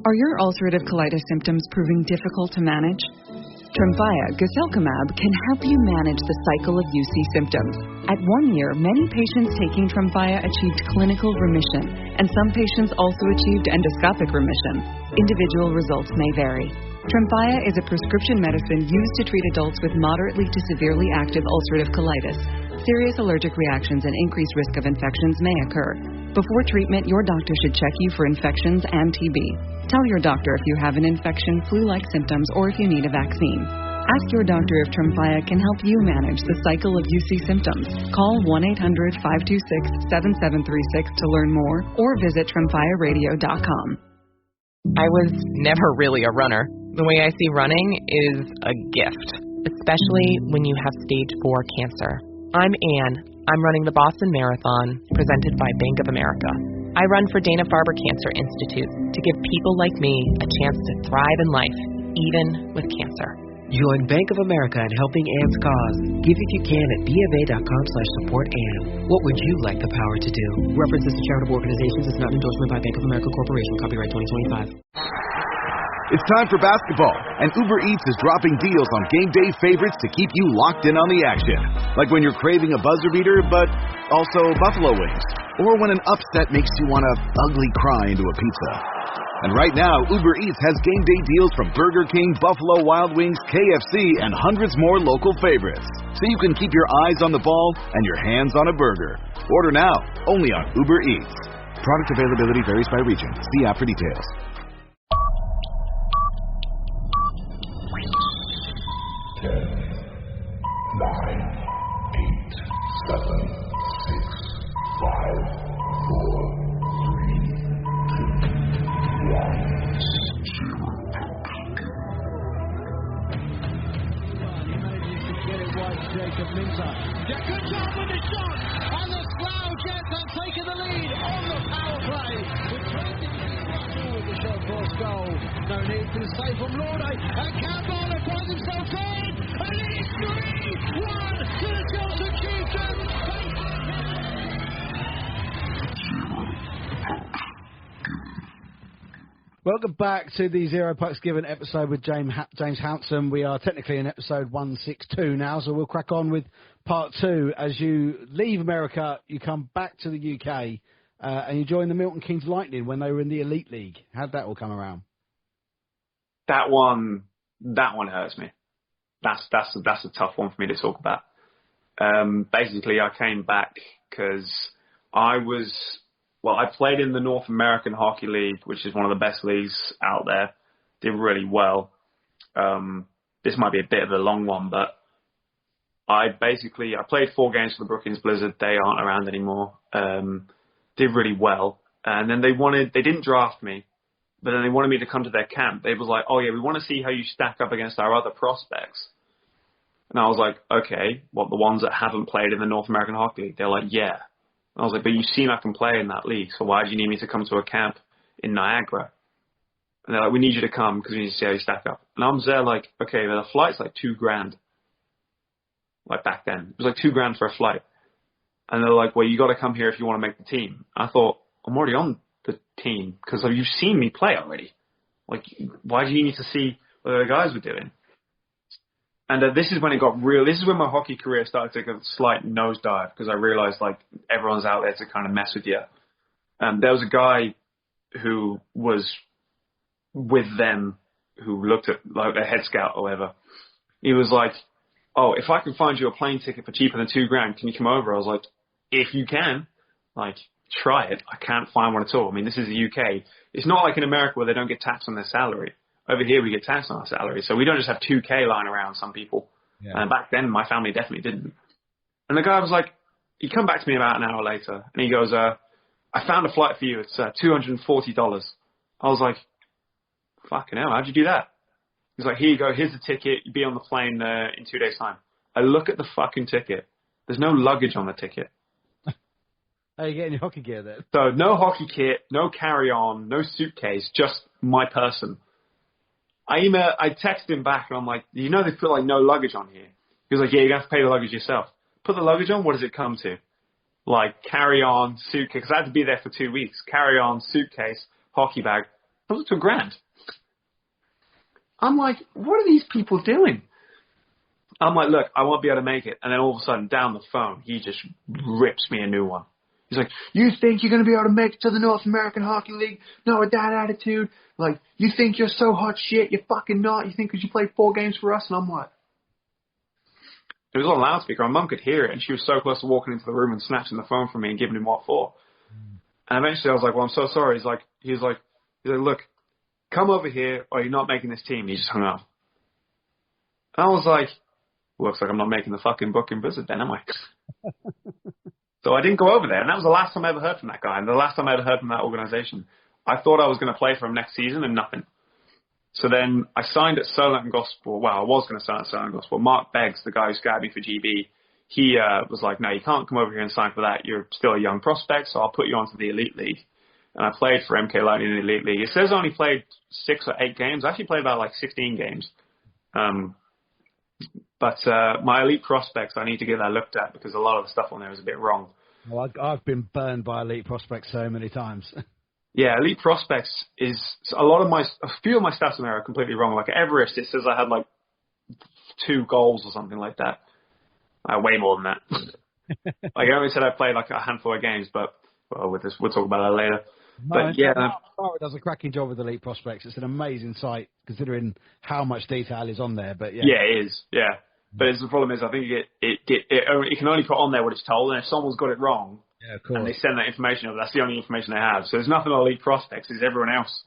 Are your ulcerative colitis symptoms proving difficult to manage? Tremfya guselkumab can help you manage the cycle of UC symptoms. At 1 year, many patients taking Tremfya achieved clinical remission, and some patients also achieved endoscopic remission. Individual results may vary. Tremfya is a prescription medicine used to treat adults with moderately to severely active ulcerative colitis. Serious allergic reactions and increased risk of infections may occur. Before treatment, your doctor should check you for infections and TB. Tell your doctor if you have an infection, flu-like symptoms, or if you need a vaccine. Ask your doctor if Tremfya can help you manage the cycle of UC symptoms. Call 1-800-526-7736 to learn more, or visit tremfyaradio.com. I was never really a runner. The way I see running is a gift, especially when you have stage 4 cancer. I'm Anne. I'm running the Boston Marathon, presented by Bank of America. I run for Dana-Farber Cancer Institute to give people like me a chance to thrive in life, even with cancer. Join Bank of America in helping Anne's cause. Give if you can at BofA.com/supportAnne. What would you like the power to do? References to charitable organizations is not an endorsement by Bank of America Corporation. Copyright 2025. It's time for basketball, and Uber Eats is dropping deals on game day favorites to keep you locked in on the action. Like when you're craving a buzzer beater, but also buffalo wings. Or when an upset makes you want to ugly cry into a pizza. And right now, Uber Eats has game day deals from Burger King, Buffalo Wild Wings, KFC, and hundreds more local favorites. So you can keep your eyes on the ball and your hands on a burger. Order now, only on Uber Eats. Product availability varies by region. See app for details. 10, 9, 8, 7, 6, 5, 4, 3, 2, 1, 0. Jacob Minter. Good job with the shot, and the Slough Jets have taken the lead on the power play. With 20 with the shot cross goal. No need for the save from Lorde, and Campbell finds himself in, and it's 3-1 to the Chelmsford Chieftains. Welcome back to the Zero Pucks Given episode with James Hounsome. We are technically in episode 162 now, so we'll crack on with part 2. As you leave America, you come back to the UK, and you join the Milton Keynes Lightning when they were in the Elite League. How'd that all come around? That one hurts me. That's a tough one for me to talk about. Basically, I came back because I played in the North American Hockey League, which is one of the best leagues out there. Did really well. This might be a bit of a long one, but I played 4 games for the Brookings Blizzard. They aren't around anymore. Did really well. And then they didn't draft me, but then they wanted me to come to their camp. They was like, oh yeah, we want to see how you stack up against our other prospects. And I was like, okay, what, the ones that haven't played in the North American Hockey League? They're like, yeah. I was like, but you've seen I can play in that league, so why do you need me to come to a camp in Niagara? And they're like, we need you to come because we need to see how you stack up. And I was there like, okay, well, the flight's like $2,000. Like back then. It was like $2,000 for a flight. And they're like, well, you got to come here if you want to make the team. I thought, I'm already on the team because you've seen me play already. Like, why do you need to see what the other guys were doing? And this is when it got real. This is when my hockey career started to take a slight nosedive because I realized, like, everyone's out there to kind of mess with you. There was a guy who was with them who looked at, like, a head scout or whatever. He was like, oh, if I can find you a plane ticket for cheaper than $2,000, can you come over? I was like, if you can, like, try it. I can't find one at all. I mean, this is the UK. It's not like in America where they don't get taxed on their salary. Over here, we get taxed on our salary. So we don't just have $2,000 lying around, some people. Yeah. And back then, my family definitely didn't. And the guy was like, he come back to me about an hour later, and he goes, I found a flight for you. It's $240. I was like, fucking hell, how'd you do that? He's like, here you go, here's the ticket. You'll be on the plane in 2 days' time. I look at the fucking ticket. There's no luggage on the ticket. How are you getting your hockey gear then? So no hockey kit, no carry-on, no suitcase, just my person. I texted him back, and I'm like, you know they put, like, no luggage on here. He was like, yeah, you're going to have to pay the luggage yourself. Put the luggage on, what does it come to? Like, carry-on, suitcase, because I had to be there for 2 weeks. Carry-on, suitcase, hockey bag, I was up to $1,000. I'm like, what are these people doing? I'm like, look, I won't be able to make it. And then all of a sudden, down the phone, he just rips me a new one. He's like, you think you're going to be able to make it to the North American Hockey League? No, with that attitude. Like, you think you're so hot shit? You're fucking not. You think because you played 4 games for us? And I'm like, it was on loudspeaker. My mum could hear it, and she was so close to walking into the room and snatching the phone from me and giving him what for. And eventually I was like, well, I'm so sorry. He's like, look, come over here or you're not making this team. He just hung up. And I was like, looks like I'm not making the fucking booking visit then, am I? So I didn't go over there. And that was the last time I ever heard from that guy and the last time I ever heard from that organization. I thought I was going to play for him next season and nothing. So then I signed at Solent and Gospel. Well, I was going to sign at Solent and Gospel. Mark Beggs, the guy who scouted me for GB, he was like, no, you can't come over here and sign for that. You're still a young prospect, so I'll put you onto the Elite League. And I played for MK Lightning in the Elite League. It says I only played 6 or 8 games. I actually played about like 16 games. But my elite prospects, I need to get that looked at because a lot of the stuff on there is a bit wrong. Well, I've been burned by elite prospects so many times. Yeah, elite prospects is a few of my stats on there are completely wrong. Like Everest, it says I had like 2 goals or something like that. Way more than that. Like I only said I played like a handful of games, but we'll talk about that later. But yeah, Power does a cracking job with elite prospects. It's an amazing site considering how much detail is on there. But yeah, it is. Yeah, but the problem is I think it can only put on there what it's told, and if someone's got it wrong, of course, and they send that information over, that's the only information they have. So there's nothing on elite prospects. It's everyone else.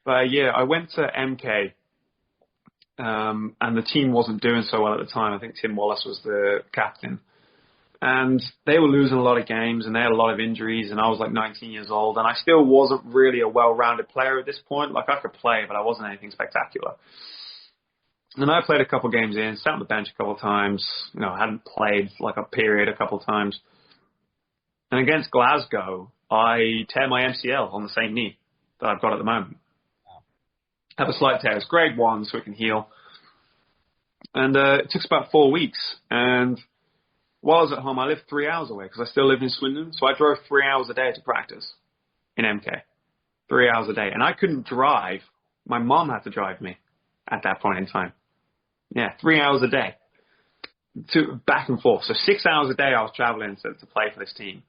But yeah, I went to MK. And the team wasn't doing so well at the time. I think Tim Wallace was the captain. And they were losing a lot of games and they had a lot of injuries and I was like 19 years old and I still wasn't really a well-rounded player at this point. Like I could play, but I wasn't anything spectacular. And I played a couple games in, sat on the bench a couple of times. I hadn't played like a period a couple of times. And against Glasgow, I tear my MCL on the same knee that I've got at the moment. Have a slight tear. It's grade 1, so it can heal. And it took about 4 weeks. And while I was at home, I lived 3 hours away because I still lived in Swindon. So I drove 3 hours a day to practice in MK. 3 hours a day. And I couldn't drive. My mom had to drive me at that point in time. Yeah, 3 hours a day. Back and forth. So 6 hours a day I was traveling to play for this team.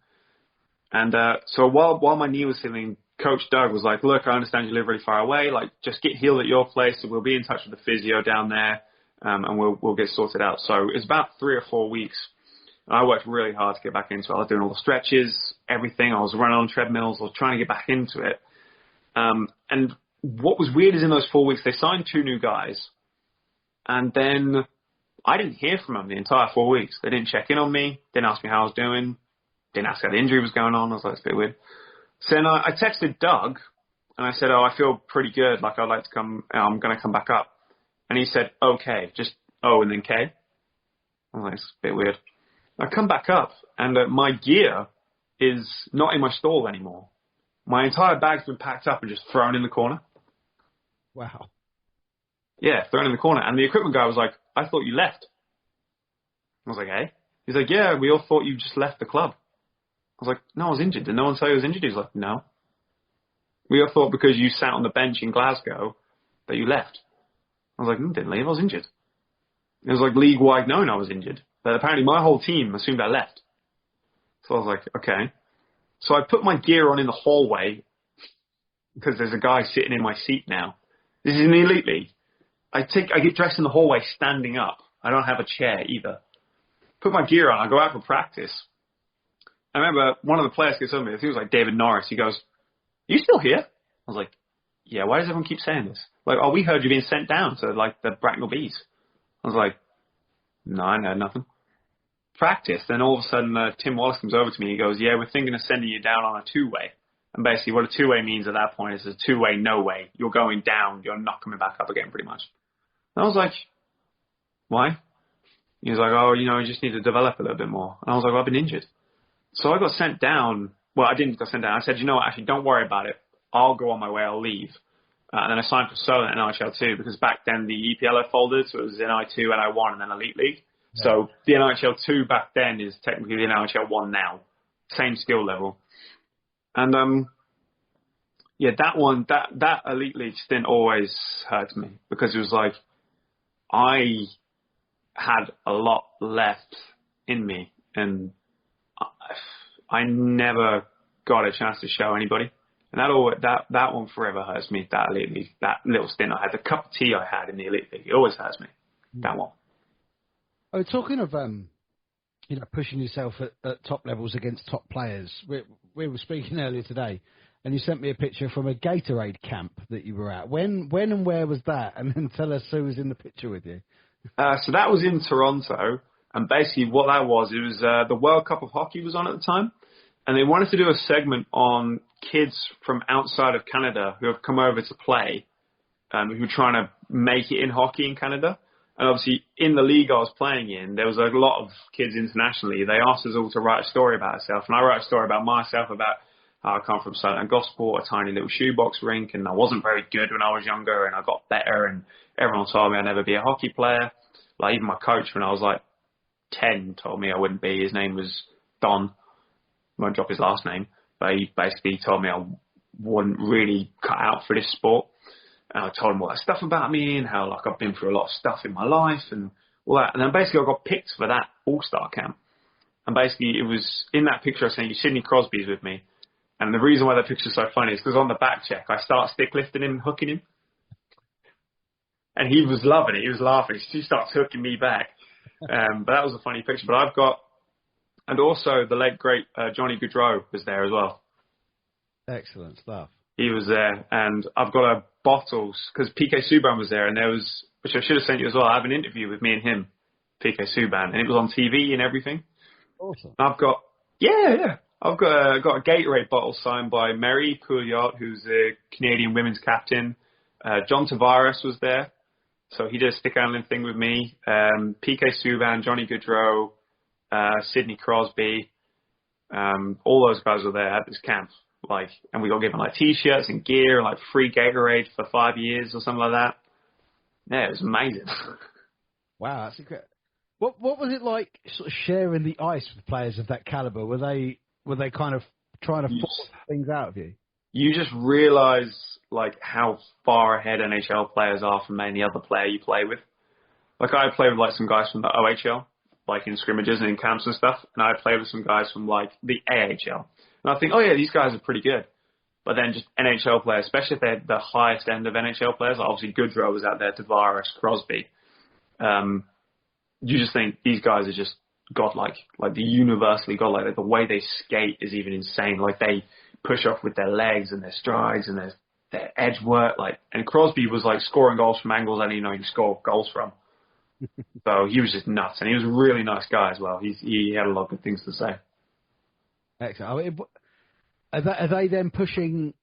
And so while my knee was healing, Coach Doug was like, look, I understand you live really far away. Like, just get healed at your place. So we'll be in touch with the physio down there, and we'll get sorted out. So it's about 3 or 4 weeks. And I worked really hard to get back into it. I was doing all the stretches, everything. I was running on treadmills. I was trying to get back into it. And what was weird is in those 4 weeks, they signed 2 new guys. And then I didn't hear from them the entire 4 weeks. They didn't check in on me. Didn't ask me how I was doing. Didn't ask how the injury was going on. I was like, it's a bit weird. So then I texted Doug, and I said, I feel pretty good. Like, I'd like to come. I'm going to come back up. And he said, okay, just O and then K. I was like, it's a bit weird. I come back up, and my gear is not in my stall anymore. My entire bag's been packed up and just thrown in the corner. Wow. Yeah, thrown in the corner. And the equipment guy was like, I thought you left. I was like, hey? He's like, yeah, we all thought you just left the club. I was like, no, I was injured. Did no one tell you I was injured? He was like, no. We all thought because you sat on the bench in Glasgow that you left. I was like, didn't leave. I was injured. It was like league-wide known I was injured. But apparently my whole team assumed I left. So I was like, okay. So I put my gear on in the hallway because there's a guy sitting in my seat now. This is in the Elite League. I get dressed in the hallway standing up. I don't have a chair either. Put my gear on. I go out for practice. I remember one of the players gets over me. I think it was like David Norris. He goes, are you still here? I was like, yeah, why does everyone keep saying this? Like, we heard you being sent down to like the Bracknell Bees. I was like, no, I heard nothing. Practice. Then all of a sudden, Tim Wallace comes over to me. He goes, yeah, we're thinking of sending you down on a 2-way. And basically what a 2-way means at that point is a 2-way, no way. You're going down. You're not coming back up again pretty much. And I was like, why? He was like, you just need to develop a little bit more. And I was like, well, I've been injured. So I got sent down. Well, I didn't get sent down. I said, what? Actually, don't worry about it. I'll go on my way. I'll leave. And then I signed for Solent and NHL 2 because back then the EPL had folded. So it was NI2, NI1, and then Elite League. Yeah. So the NHL 2 back then is technically the NHL 1 now. Same skill level. And Yeah, that Elite League stint always hurt me because it was like I had a lot left in me, and I never got a chance to show anybody. And that one forever hurts me, that Elite League, that little stint I had, the cup of tea I had in the Elite League, it always hurts me, that one. Oh, talking of, pushing yourself at top levels against top players, we were speaking earlier today, and you sent me a picture from a Gatorade camp that you were at. When and where was that? And then tell us who was in the picture with you. So that was in Toronto, and basically what that was, it was the World Cup of Hockey was on at the time, and they wanted to do a segment on kids from outside of Canada who have come over to play, who are trying to make it in hockey in Canada. And obviously, in the league I was playing in, there was a lot of kids internationally. They asked us all to write a story about ourselves, and I wrote a story about myself, about how I come from Silent Gosport, a tiny little shoebox rink, and I wasn't very good when I was younger, and I got better, and everyone told me I'd never be a hockey player. Like, even my coach, when I was like 10, told me I wouldn't be. His name was Don. I won't drop his last name, but he basically told me I wouldn't really cut out for this sport. And I told him all that stuff about me and how, like, I've been through a lot of stuff in my life and all that. And then basically I got picked for that All-Star camp. And basically it was in that picture I sent you, Sidney Crosby's with me. And the reason why that picture's so funny is because on the back check, I start stick lifting him and hooking him. And he was loving it. He was laughing. He starts hooking me back. But that was a funny picture. But I've got, and also the late great Johnny Gaudreau was there as well. Excellent stuff. He was there, and I've got a bottles because PK Subban was there, and there was, which I should have sent you as well. I have an interview with me and him, PK Subban, and it was on TV and everything. Awesome. And I've got, I've got a Gatorade bottle signed by Mary Pouliot, who's the Canadian women's captain. John Tavares was there, so he did a stick handling thing with me. PK Subban, Johnny Gaudreau, Sidney Crosby, all those guys were there at this camp. Like, and we got given like T-shirts and gear and like free Gatorade for 5 years or something like that. Yeah, it was amazing. Wow, that's incredible. What was it like sort of sharing the ice with players of that caliber? Were they kind of trying to force things out of you? You just realise like how far ahead NHL players are from any other player you play with. Like, I played with like some guys from the OHL, like in scrimmages and in camps and stuff, and I played with some guys from like the AHL. And I think, oh yeah, these guys are pretty good. But then just NHL players, especially if they're the highest end of NHL players, like obviously Gaudreau was out there, Tavares, Crosby. You just think these guys are just godlike, like the universally godlike. Like the way they skate is even insane. Like they push off with their legs and their strides and their edge work. Like, and Crosby was like scoring goals from angles I didn't know you could score goals from. So he was just nuts, and he was a really nice guy as well. He had a lot of good things to say. Excellent. I mean, are they then pushing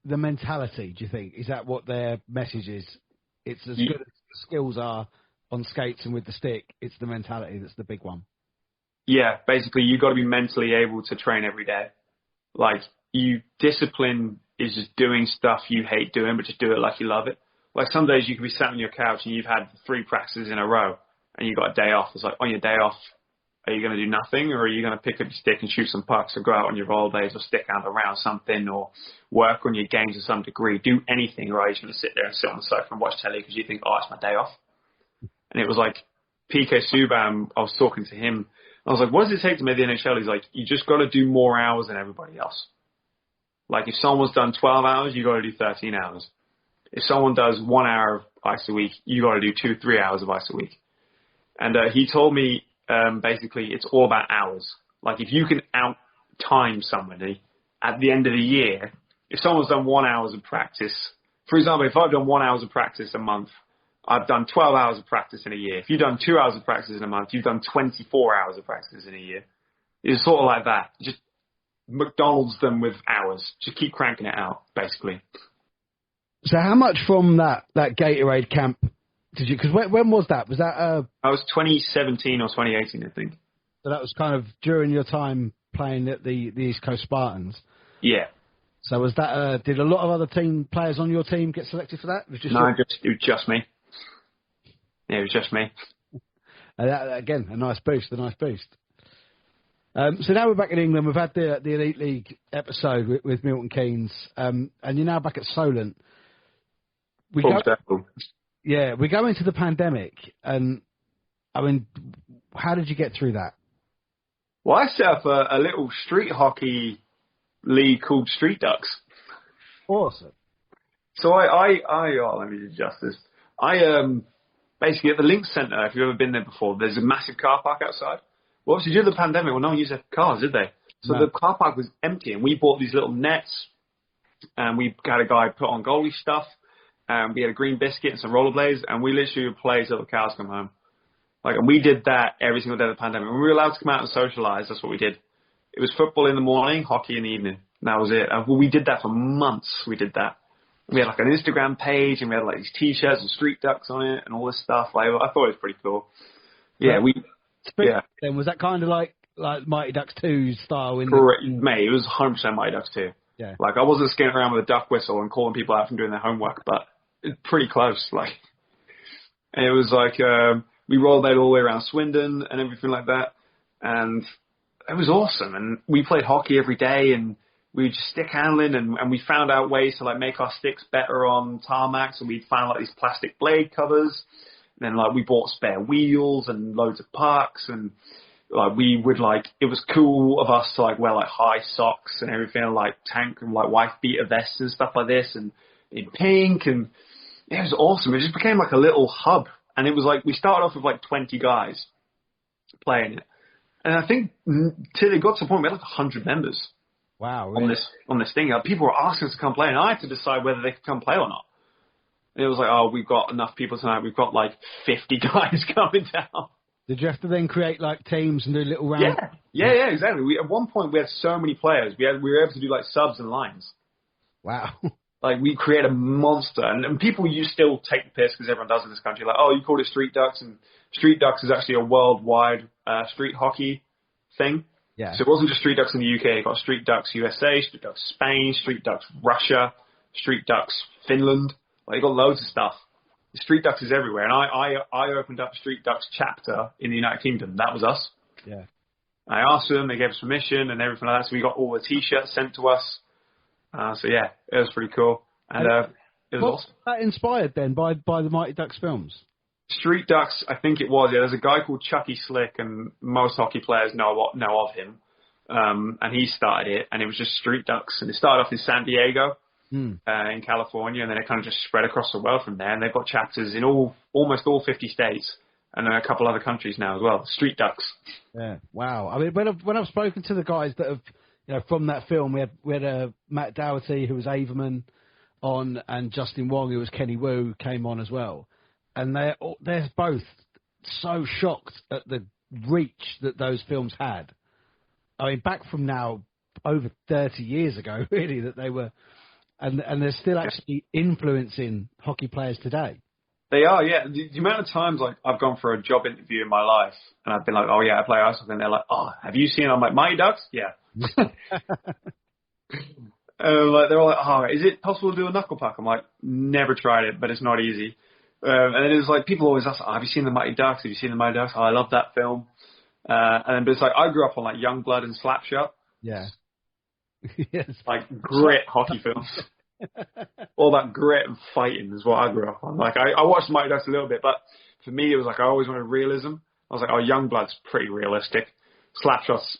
the mentality, do you think? Is that what their message is? It's as good as the skills are on skates and with the stick, it's the mentality that's the big one. Yeah, basically you got to be mentally able to train every day. Like, discipline is just doing stuff you hate doing, but just do it like you love it. Like, some days you could be sat on your couch and you've had 3 practices in a row and you got a day off. It's like, on your day off, are you going to do nothing, or are you going to pick up your stick and shoot some pucks, or go out on your roll days, or stick out around something, or work on your games to some degree? Do anything, or are you just going to sit there and sit on the sofa and watch telly because you think, oh, it's my day off? And it was like PK Subban, I was talking to him, I was like, what does it take to make the NHL? He's like, you just got to do more hours than everybody else. Like, if someone's done 12 hours, you got to do 13 hours. If someone does 1 hour of ice a week, you got to do 2-3 hours of ice a week. And he told me, basically, it's all about hours. Like, if you can out-time somebody at the end of the year, if someone's done 1 hour of practice, for example, if I've done 1 hour of practice a month, I've done 12 hours of practice in a year. If you've done 2 hours of practice in a month, you've done 24 hours of practice in a year. It's sort of like that. Just McDonald's them with hours. Just keep cranking it out, basically. So how much from that Gatorade camp did you, because when was that? Was that? I was 2017 or 2018, I think. So that was kind of during your time playing at the East Coast Spartans. Yeah. So was that? Did a lot of other team players on your team get selected for that? It was just me. Yeah, it was just me. That, again, a nice boost. So now we're back in England. We've had the Elite League episode with Milton Keynes, and you're now back at Solent. We go into the pandemic, and I mean, how did you get through that? Well, I set up a little street hockey league called Street Ducks. Awesome. So let me do justice. Basically at the Links Centre, if you've ever been there before, there's a massive car park outside. Well, obviously during the pandemic, no one used their cars, did they? So the car park was empty, and we bought these little nets, and we had a guy put on goalie stuff, and we had a green biscuit and some rollerblades, and we literally would play till the cows come home. And we did that every single day of the pandemic. When we were allowed to come out and socialise, that's what we did. It was football in the morning, hockey in the evening. And that was it. We did that for months. We did that. We had an Instagram page, and we had these T-shirts and Street Ducks on it and all this stuff. I thought it was pretty cool. Yeah, Then was that kind of like Mighty Ducks 2 style? Mate, it was 100% Mighty Ducks 2. Yeah. I wasn't skating around with a duck whistle and calling people out from doing their homework, but it's pretty close. And it was we rolled out all the way around Swindon and everything like that, and it was awesome. And we played hockey every day, and we just stick handling, and we found out ways to make our sticks better on tarmacs, and we'd found these plastic blade covers. And then we bought spare wheels and loads of parks, and we would it was cool of us to wear high socks and everything, tank and wife beater vests and stuff like this, and in pink, and it was awesome. It just became a little hub, and it was we started off with 20 guys playing it, and I think till it got to the point we had 100 members. Wow! Really? On this thing, people were asking us to come play, and I had to decide whether they could come play or not. And it was we've got enough people tonight. We've got 50 guys coming down. Did you have to then create teams and do little rounds? Yeah, exactly. At one point we had so many players. We were able to do subs and lines. Wow. We create a monster, and people still take the piss because everyone does in this country. You called it Street Ducks, and Street Ducks is actually a worldwide street hockey thing. Yeah. So it wasn't just Street Ducks in the UK. You got Street Ducks USA, Street Ducks Spain, Street Ducks Russia, Street Ducks Finland. You got loads of stuff. Street Ducks is everywhere, and I opened up Street Ducks chapter in the United Kingdom. That was us. Yeah. I asked them, they gave us permission and everything like that. So we got all the T-shirts sent to us. So yeah, it was pretty cool, and it was awesome. That inspired then by the Mighty Ducks films? Street Ducks, I think it was. Yeah, there's a guy called Chucky Slick, and most hockey players know of him. And he started it, and it was just Street Ducks, and it started off in San Diego. In California, and then it kind of just spread across the world from there. And they've got chapters in almost all 50 states, and a couple other countries now as well. Street Ducks. Yeah, wow. I mean, when I've spoken to the guys that have, from that film, we had Matt Dougherty, who was Averman, on, and Justin Wong, who was Kenny Wu, came on as well, and they're both so shocked at the reach that those films had. I mean, back from now over 30 years ago, really, that they were. And they're still actually influencing hockey players today. They are, yeah. The amount of times I've gone for a job interview in my life, and I've been oh yeah, I play ice hockey, and they're oh, have you seen? I'm Mighty Ducks? Yeah. They're all oh, is it possible to do a knuckle puck? I'm never tried it, but it's not easy. And then it's people always ask, have you seen the Mighty Ducks? Have you seen the Mighty Ducks? Oh, I love that film. But it's I grew up on Youngblood and Slapshot. Yeah. Yes. Grit hockey films. All that grit and fighting is what I grew up on. I watched Mighty Ducks a little bit, but for me it was I always wanted realism. I was Youngblood's pretty realistic. Slapshot's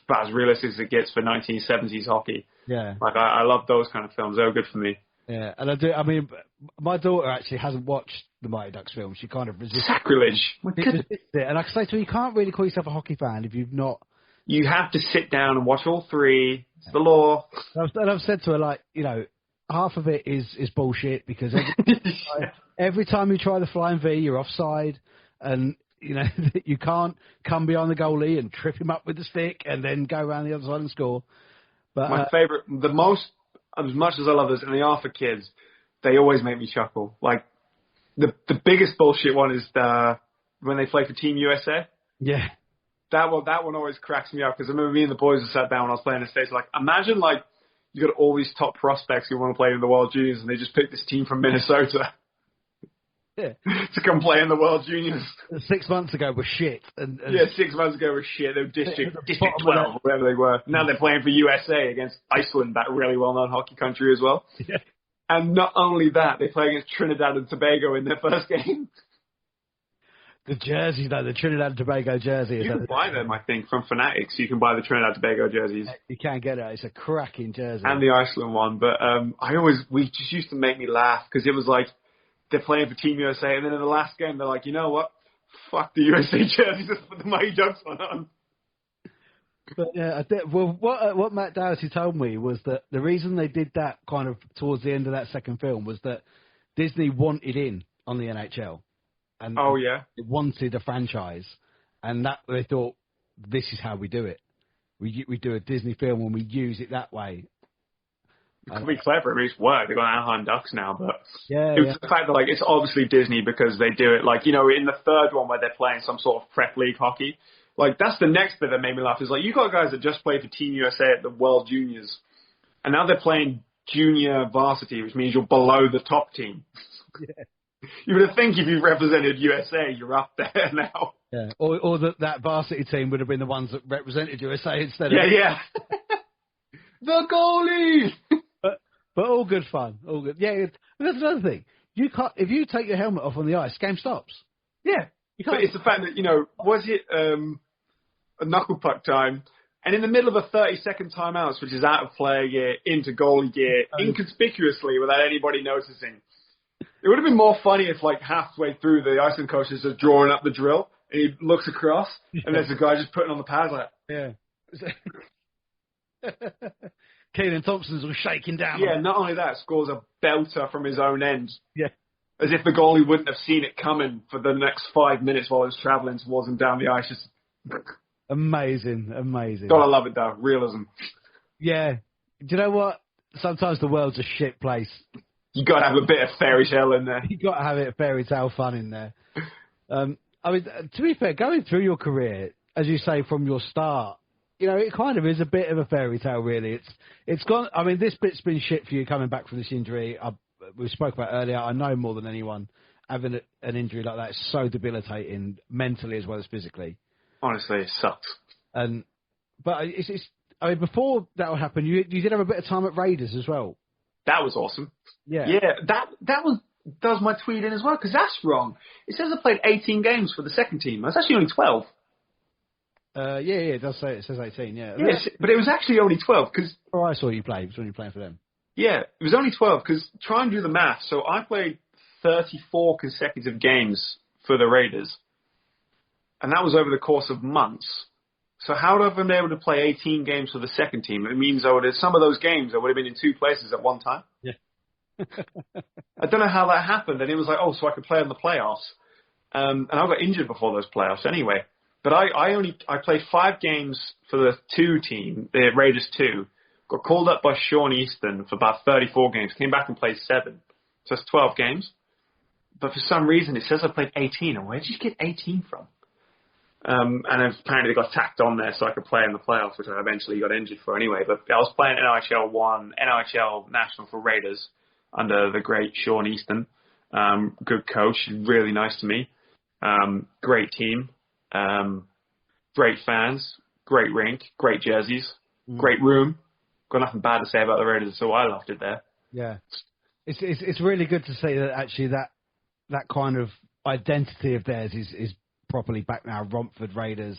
about as realistic as it gets for 1970s hockey. Yeah. I love those kind of films. They were good for me. Yeah, and I do. I mean, my daughter actually hasn't watched the Mighty Ducks film. She kind of resists. Sacrilege. It. And I can say to her, you can't really call yourself a hockey fan if you've not. You have to sit down and watch all three. It's the law. And I've said to her, half of it is bullshit because every time you try the flying V, you're offside, and you can't come behind the goalie and trip him up with the stick and then go around the other side and score. But my favourite, as much as I love this, and they are for kids, they always make me chuckle. The biggest bullshit one is when they play for Team USA. Yeah. That one always cracks me up because I remember me and the boys were sat down when I was playing in the States. Imagine you got all these top prospects who want to play in the World Juniors and they just pick this team from Minnesota. Yeah. to come play in the World Juniors. 6 months ago was shit. And Yeah, 6 months ago was shit. They were District bottom 12, or whatever they were. Now they're playing for USA against Iceland, that really well-known hockey country as well. Yeah. And not only that, they play against Trinidad and Tobago in their first game. The jersey, though, the Trinidad and Tobago jersey. You can buy them, I think, from Fanatics. You can buy the Trinidad and Tobago jerseys. You can't get it. It's a cracking jersey. And the Iceland one. But we just used to make me laugh because it was like they're playing for Team USA, and then in the last game, they're like, you know what? Fuck the USA jerseys. Let's put the Mighty Ducks one on. But yeah, what Matt Doherty told me was that the reason they did that kind of towards the end of that second film was that Disney wanted in on the NHL. And they wanted a franchise, and that they thought, this is how we do it. We do a Disney film and we use it that way. It could be clever. I mean, it's worked. They've got Anaheim Ducks now, but it was the fact that it's obviously Disney because they do it in the third one where they're playing some sort of prep league hockey. That's the next bit that made me laugh. Is you got guys that just played for Team USA at the World Juniors, and now they're playing junior varsity, which means you're below the top team. Yeah. You would think if you represented USA, you're up there now. Yeah, or that varsity team would have been the ones that represented USA instead of... Yeah. The goalie! But all good fun. All good. Yeah, that's another thing. You can't, if you take your helmet off on the ice, game stops. Yeah. But it's the fact that, was it a knuckle puck time, and in the middle of a 30-second timeout, which is out of player gear, into goalie gear, inconspicuously without anybody noticing. It would have been more funny if, halfway through, the Iceland coach is just drawing up the drill, and he looks across, and there's a guy just putting on the pads Yeah. Keelan Thompson's all shaking down. Yeah, not only that, scores a belter from his own end. Yeah. As if the goalie wouldn't have seen it coming for the next 5 minutes while he was travelling towards him down the ice. Just... Amazing. Gotta love it, though. Realism. Yeah. Do you know what? Sometimes the world's a shit place. You got to have a bit of fairy tale in there. You got to have fairy tale fun in there. To be fair, going through your career, as you say, from your start, it kind of is a bit of a fairy tale, really. It's gone. I mean, this bit's been shit for you coming back from this injury. We spoke about earlier. I know more than anyone having an injury like that is so debilitating, mentally as well as physically. Honestly, it sucks. But before that would happen, you did have a bit of time at Raiders as well. That was awesome. Yeah. That does my tweet in as well, because that's wrong. It says I played 18 games for the second team. That's actually only 12. It does say, it says 18, yeah. Yes, but it was actually only 12, because... Oh, I saw you play. It was when you were playing for them. Yeah, it was only 12, because try and do the math. So I played 34 consecutive games for the Raiders, and that was over the course of months. So how would I have been able to play 18 games for the second team? It means some of those games I would have been in two places at one time. Yeah. I don't know how that happened. And it was so I could play in the playoffs. And I got injured before those playoffs anyway. But I played 5 games for the 2 team, the Raiders 2. Got called up by Sean Easton for about 34 games. Came back and played 7. So that's 12 games. But for some reason it says I played 18. And where did you get 18 from? And apparently they got tacked on there so I could play in the playoffs, which I eventually got injured for anyway. But I was playing NHL 1, NHL National for Raiders under the great Sean Easton. Good coach, really nice to me. Great team. Great fans. Great rink. Great jerseys. Great room. Got nothing bad to say about the Raiders, so I loved it there. Yeah. It's really good to see that actually that kind of identity of theirs is properly back now. Romford Raiders,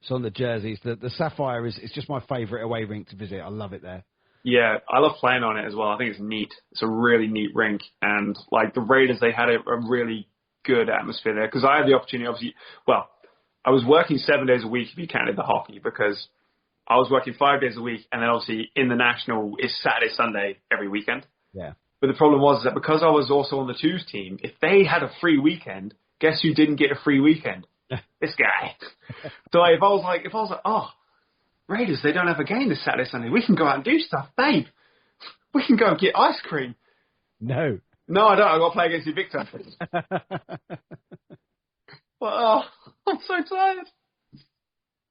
it's on the jerseys. The Sapphire is just my favourite away rink to visit. I love it there. Yeah, I love playing on it as well. I think it's neat. It's a really neat rink. And the Raiders, they had a really good atmosphere there because I had the opportunity, obviously, I was working 7 days a week if you counted the hockey because I was working 5 days a week and then obviously in the National it's Saturday, Sunday every weekend. Yeah. But the problem was that because I was also on the twos team, if they had a free weekend, guess who didn't get a free weekend? This guy. So if I was like, oh, Raiders, they don't have a game this Saturday, Sunday. We can go out and do stuff, babe. We can go and get ice cream. No, I don't. I've got to play against you, Victor. I'm so tired.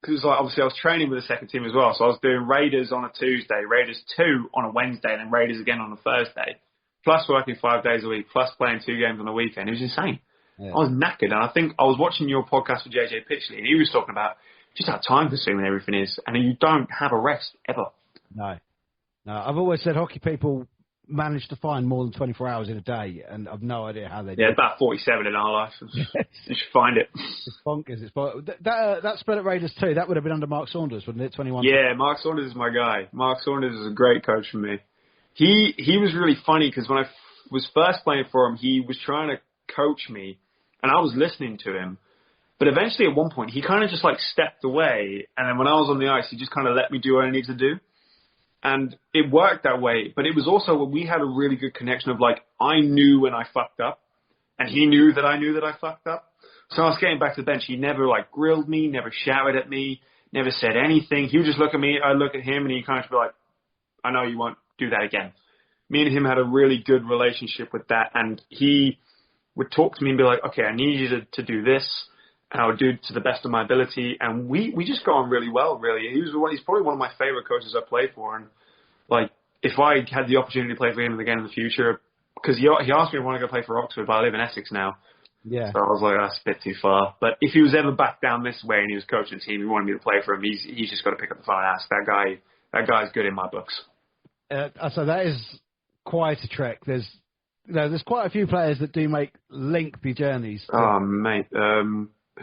Because obviously I was training with the second team as well. So I was doing Raiders on a Tuesday, Raiders 2 on a Wednesday, and then Raiders again on a Thursday. Plus working 5 days a week, plus playing 2 games on a weekend. It was insane. I was knackered. And I think I was watching your podcast with JJ Pitchley, and he was talking about just how time-consuming everything is, and you don't have a rest ever. No. I've always said hockey people manage to find more than 24 hours in a day, and I've no idea how they do. Yeah, it's about 47 in our life. You should find it. It's bonkers. That spell at Raiders too, that would have been under Mark Saunders, wouldn't it? 21. Yeah, Mark Saunders is my guy. Mark Saunders is a great coach for me. He was really funny because when I was first playing for him, he was trying to coach me, and I was listening to him. But eventually, at one point, he kind of just like stepped away, and then when I was on the ice, he just kind of let me do what I needed to do. And it worked that way, but it was also when we had a really good connection of like, I knew when I fucked up, and he knew that I fucked up. So I was getting back to the bench. He never like grilled me, never shouted at me, never said anything. He would just look at me, I'd look at him, and he'd kind of be like, I know you won't do that again. Me and him had a really good relationship with that, and he would talk to me and be like, okay, I need you to do this, and I would do it to the best of my ability, and we just got on really well, really. He's probably one of my favorite coaches I played for, and like, if I had the opportunity to play for him again in the future, because he asked me if I want to go play for Oxford, but I live in Essex now. Yeah. So I was like, that's a bit too far. But if he was ever back down this way and he was coaching the team, he wanted me to play for him, he's just got to pick up the phone and ask. That guy's good in my books. So that is quite a trek. There's quite a few players that do make lengthy journeys. Oh, mate.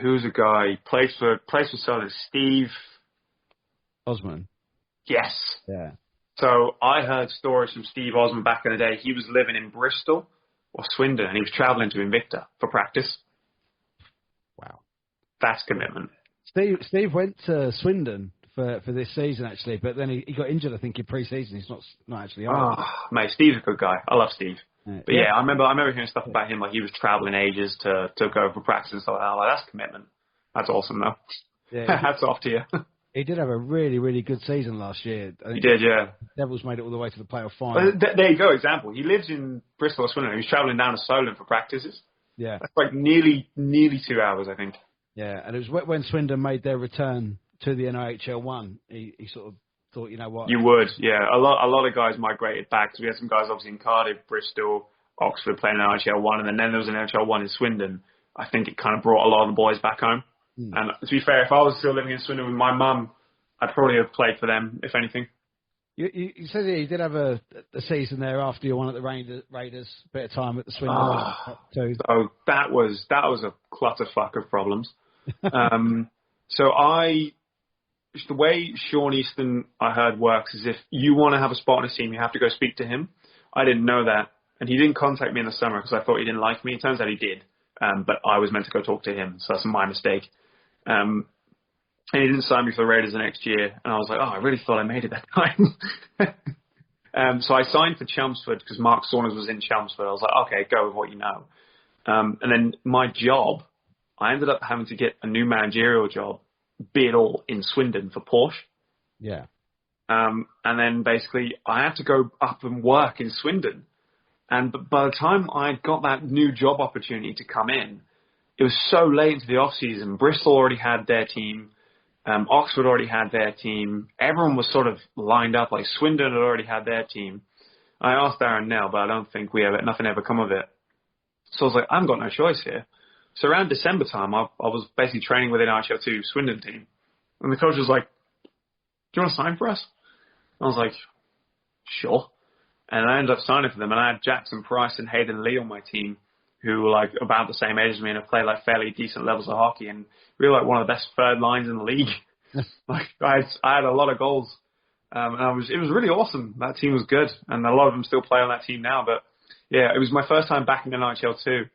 Who's a guy? Plays for Southern. Steve Osman. Yes. Yeah. So I heard stories from Steve Osman back in the day. He was living in Bristol or Swindon, and he was travelling to Invicta for practice. Wow. That's commitment. Steve went to Swindon for this season, actually, but then he got injured, I think, in pre-season. He's not actually on. Oh, mate, Steve's a good guy. I love Steve. But yeah, I remember hearing stuff about him, like he was travelling ages to go for practice and stuff like that. I'm like, that's commitment. That's awesome, though. Yeah, hats off to you. He did have a really, really good season last year. He did, yeah. Devils made it all the way to the playoff final. There you go, example. He lives in Bristol or Swindon. He was travelling down to Solent for practices. Yeah. That's like nearly 2 hours, I think. Yeah, and it was when Swindon made their return to the NIHL 1, he sort of thought, you know what? You would, yeah. A lot of guys migrated back, because we had some guys obviously in Cardiff, Bristol, Oxford playing NIHL 1, and then there was an NIHL 1 in Swindon. I think it kind of brought a lot of the boys back home. And to be fair, if I was still living in Swindon with my mum, I'd probably have played for them, if anything. You said you did have a season there after you won at the Raiders, bit of time at the Swindon too. So that was a clutterfuck of problems. So the way Sean Easton, I heard, works is if you want to have a spot on a team, you have to go speak to him. I didn't know that, and he didn't contact me in the summer because I thought he didn't like me. It turns out he did, but I was meant to go talk to him, so that's my mistake. And he didn't sign me for the Raiders the next year. And I was like, I really thought I made it that time. So I signed for Chelmsford because Mark Saunders was in Chelmsford. I was like, okay, go with what you know. And then my job, I ended up having to get a new managerial job, be it all in Swindon for Porsche. Yeah. And then basically I had to go up and work in Swindon. And by the time I got that new job opportunity to come in, it was so late into the off-season. Bristol already had their team. Oxford already had their team. Everyone was sort of lined up. Like Swindon had already had their team. I asked Aaron Nell, but I don't think nothing ever come of it. So I was like, I haven't got no choice here. So around December time, I was basically training with an IHL2 Swindon team. And the coach was like, do you want to sign for us? I was like, sure. And I ended up signing for them. And I had Jackson Price and Hayden Lee on my team, who were like about the same age as me and have played like fairly decent levels of hockey, and really like one of the best third lines in the league. Like I had a lot of goals, and it was really awesome. That team was good, and a lot of them still play on that team now. But yeah, it was my first time back in the NHL too,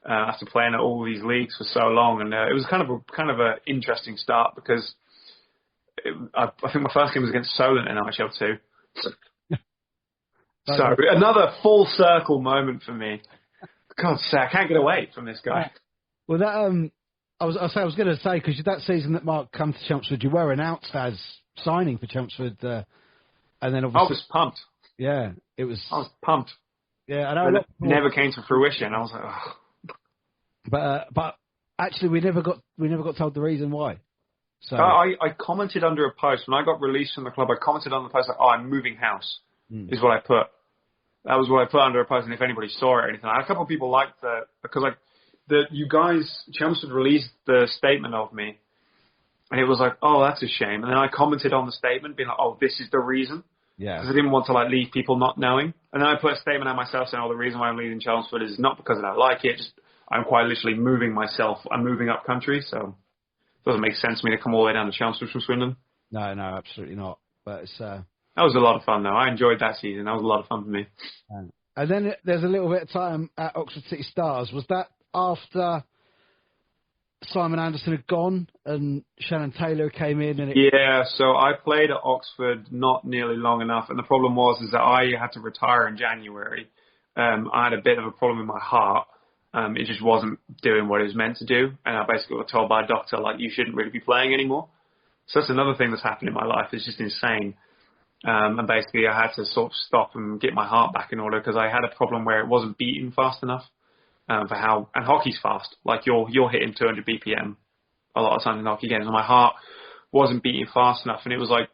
after playing at all these leagues for so long, and it was kind of a interesting start because I think my first game was against Solent in NHL 2. So another full circle moment for me. God, I can't get away from this guy. Well, that I was going to say, because that season that Mark come to Chelmsford, you were announced as signing for Chelmsford, and then obviously I was pumped. Yeah, I was pumped. Yeah, I know. It never came to fruition. I was like, oh. But actually, we never got told the reason why. So I commented under a post when I got released from the club. I commented on the post like, I'm moving house. Is what I put. That was what I put under a post, and if anybody saw it or anything, a couple of people liked that because that you guys, Chelmsford released the statement of me, and it was like, oh, that's a shame. And then I commented on the statement, being like, oh, this is the reason. Yeah. Because I didn't want to like leave people not knowing. And then I put a statement out myself saying, oh, the reason why I'm leaving Chelmsford is not because I don't like it, just I'm quite literally moving myself. I'm moving up country, so it doesn't make sense for me to come all the way down to Chelmsford from Swindon. No, absolutely not. But it's that was a lot of fun, though. I enjoyed that season. That was a lot of fun for me. And then there's a little bit of time at Oxford City Stars. Was that after Simon Anderson had gone and Shannon Taylor came in? Yeah, so I played at Oxford not nearly long enough, and the problem is that I had to retire in January. I had a bit of a problem with my heart. It just wasn't doing what it was meant to do, and I basically got told by a doctor, like, you shouldn't really be playing anymore. So that's another thing that's happened in my life. It's just insane. And basically I had to sort of stop and get my heart back in order because I had a problem where it wasn't beating fast enough and hockey's fast. Like you're hitting 200 BPM a lot of times in hockey games, and my heart wasn't beating fast enough. And it was like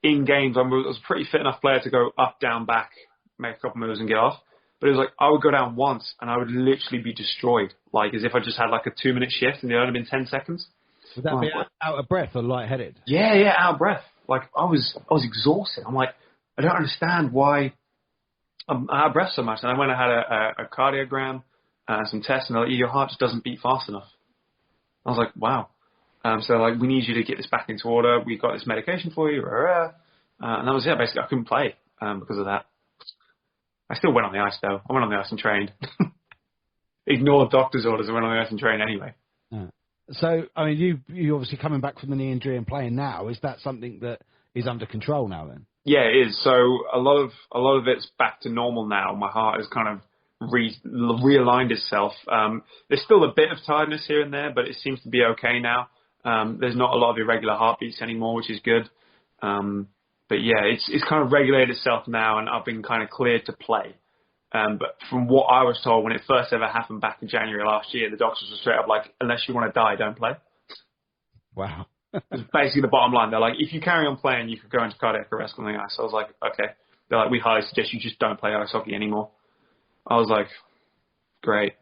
in games, I was a pretty fit enough player to go up, down, back, make a couple moves and get off. But it was like I would go down once and I would literally be destroyed, like as if I just had like a 2-minute shift and it only been 10 seconds. Would that be out of breath or lightheaded? Yeah, out of breath. Like I was exhausted. I'm like, I don't understand why I'm out of breath so much. And I went and had a cardiogram, some tests, and they're like, your heart just doesn't beat fast enough. I was like, wow. So like, we need you to get this back into order. We've got this medication for you. And that was it. Basically, I couldn't play because of that. I still went on the ice though. I went on the ice and trained. Ignored doctor's orders and went on the ice and trained anyway. Yeah. So, I mean, you obviously coming back from the knee injury and playing now. Is that something that is under control now then? Yeah, it is. So a lot of it's back to normal now. My heart has kind of realigned itself. There's still a bit of tiredness here and there, but it seems to be okay now. There's not a lot of irregular heartbeats anymore, which is good. But yeah, it's kind of regulated itself now, and I've been kind of cleared to play. But from what I was told when it first ever happened back in January last year, the doctors were straight up like, unless you want to die, don't play. Wow. It's basically the bottom line. They're like, if you carry on playing, you could go into cardiac arrest on the ice. I was like, okay. They're like, we highly suggest you just don't play ice hockey anymore. I was like, great.